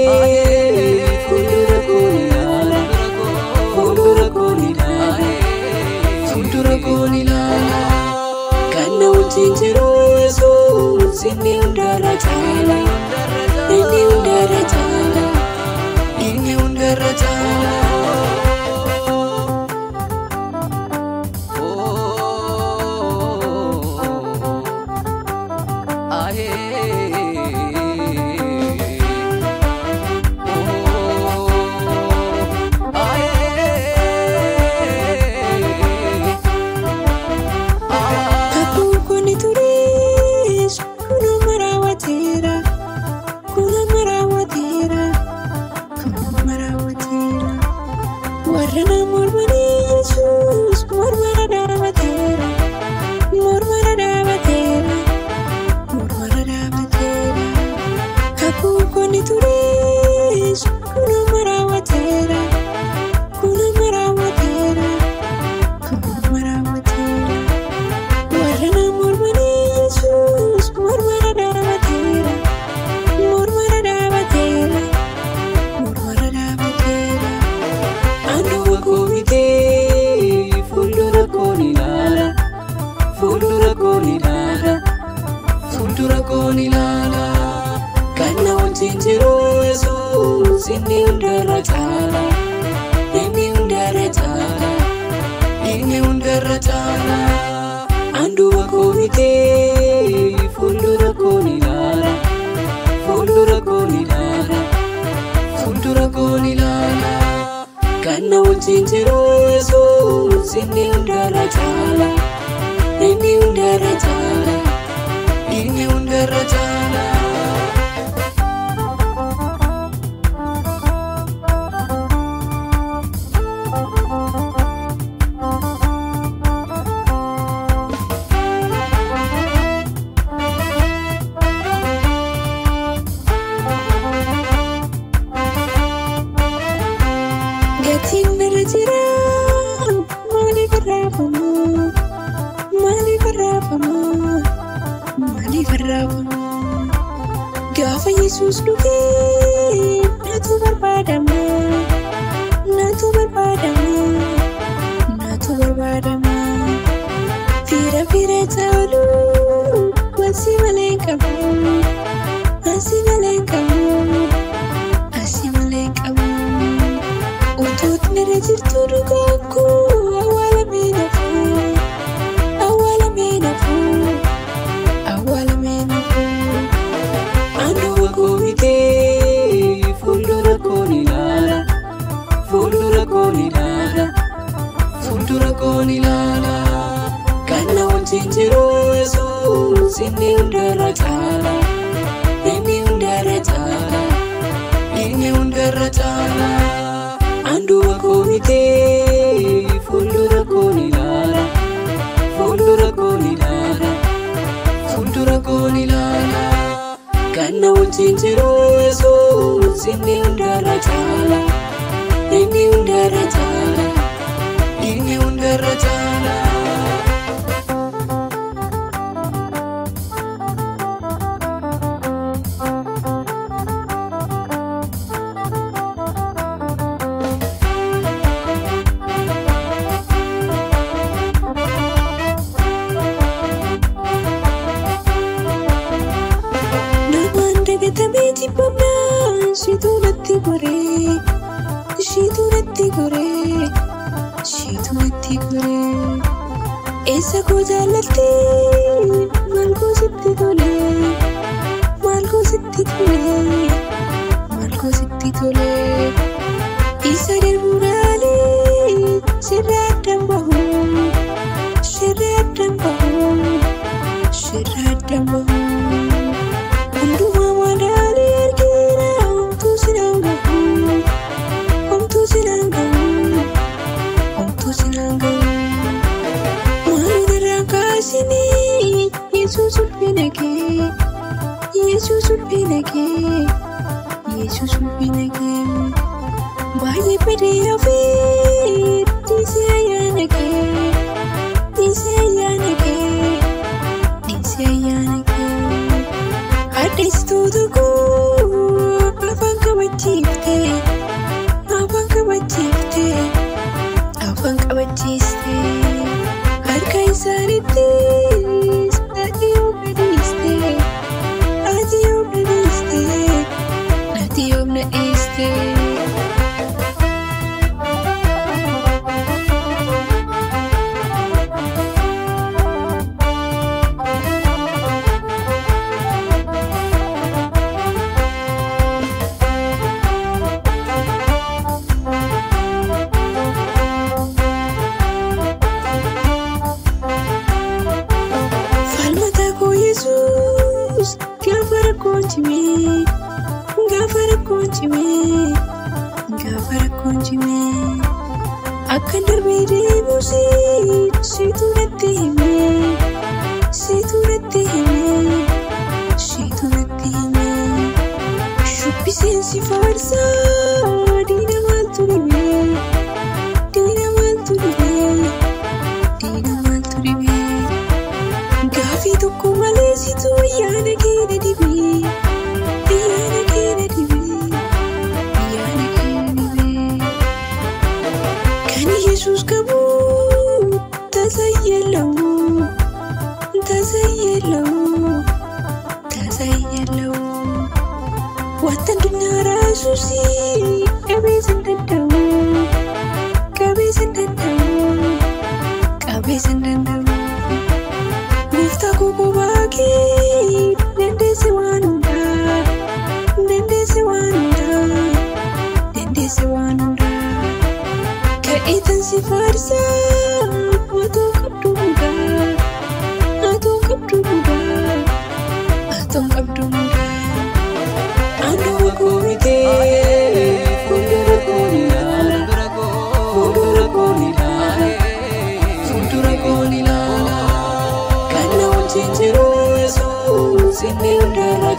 fuuldura koo ilaala, fuuldura koo ilaala, fuuldura koo ilaala. Kan na wajjin jiru Yesuus inni hundarra caala, inni hundarra caala, inni hundarra caala. Warana mormani Yesus, mormana dabatera, mormana dabatera, mormana dabatera. Aku koni turis, kuna marawatera, kuna marawatera, kuna marawatera. Warana mormani Yesus, mormana dabatera, mormana dabatera, mormana dabatera. Fuuldura koo ilaala, fuuldura koo ilaala, fuuldura koo ilaala. Kan na wajjin jiru Yesuus inni hundarra caala, inni hundarra caala, inni hundarra caala. Anduuba koo bitee fuuldura koo ilaala, fuuldura koo ilaala, fuuldura koo ilaala. Kan na wajjin jiru Yesuus inni hundarra caala, inni hundarra caala, inni hundarra caala. Gatiin narra jira, maaliif arraafamu, maaliif arraafamu, maaliif arraafamu. Gaafa Yesuus dhufee natu barbaadama, natu barbaadama, natu barbaadama. Fira fira ta'ulu wasi malee qabu, asi malee qabu, asi malee qabu. Utuut nirra jirtu dhugaan koo awwaalamee nafu, awwaalamee nafu, awwaalamee nafu. Anduuba koo bitee fuuldura koo ilaala, fuuldura koo ilaala, fuuldura koo ilaala. Kan na wajjin jiru Yesuus inni hundarra caala, inni hundarra caala, inni hundarra caala. Anduuba koo bitee fuuldura koo ilaala, fuuldura koo ilaala, fuuldura koo ilaala. Kan na wajjin jiru Yesuus inni hundarra caala, inni hundarra caala, inni hundarra caala. Gatameti pamna, shitu natti gore, shitu natti gore, shitu natti gore. Esa ko jaalate, maal ko sitti tole, maal ko sitti tole, maal ko sitti tole. Isa deemurale, sirra addaan bahu, sirra addaan bahu, sirra addaan bahu. Yesus ulfinake, Yesus ulfinake, Yesus ulfinake. Baay'ee fedhee hafee dhiisee ayyaana kee, dhiisee ayyaana kee, dhiisee ayyaana kee. Addeessitoota koo afaan qabachi. isaanittis ati yoomna dhiiste ati yoomna dhiiste ati yoomna dhiiste. Gafara konjime akan darbide musi situ natti hime shubbi sensi farsa dina maltu dime gafi tokko malee situ yaana keenya dibe. Yesus kamu tazayyalau watan dunya rasusi kabesan dandau Mufta kuku bagi dendese wanunda Kaitan si farsa atau kabdu muda anu aku mite fundura konila karena uncin jeru Yesus ini undara